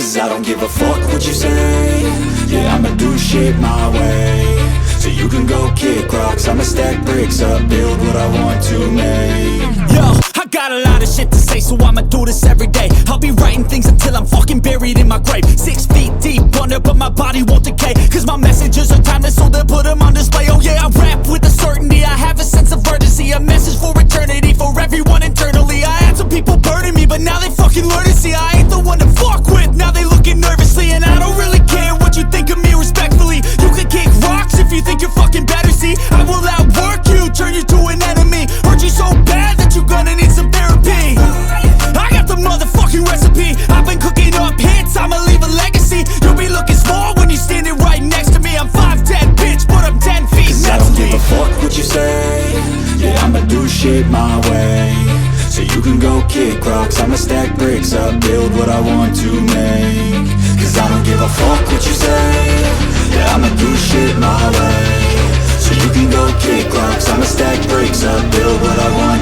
Cause I don't give a fuck what you say. Yeah, I'ma do shit my way. So you can go kick rocks, I'ma stack bricks up, build what I want to make. Yo, I got a lot of shit to say, so I'ma do this every day. I'll be writing things until I'm fucking buried in my grave. 6 feet deep under, but my body won't decay. Cause my messages are timeless, so they'll put them on display. Oh yeah, I rap with a certainty, I have a sense of urgency. A message for eternity, for everyone internally. I had some people burning me, but now they fucking learn to see I ain't the one to fuck with, now they looking nervously. And I don't really care what you think of me, respectfully. You can kick rocks if you think you're fucking better, see. I will outwork you, turn you to an enemy. Hurt you so bad that you're gonna need some therapy. I got the motherfucking recipe, I've been cooking up hits, I'ma leave a legacy. You'll be looking small when you're standing right next to me. I'm 5'10", bitch, but I'm 10 feet. Cause I don't give a fuck what you say. Yeah, I'ma do shit my way. So you can go kick rocks, I'ma stack bricks up, build what I want to make. Cause I don't give a fuck what you say. Yeah, I'ma do shit my way. So you can go kick rocks, I'ma stack bricks up, build what I want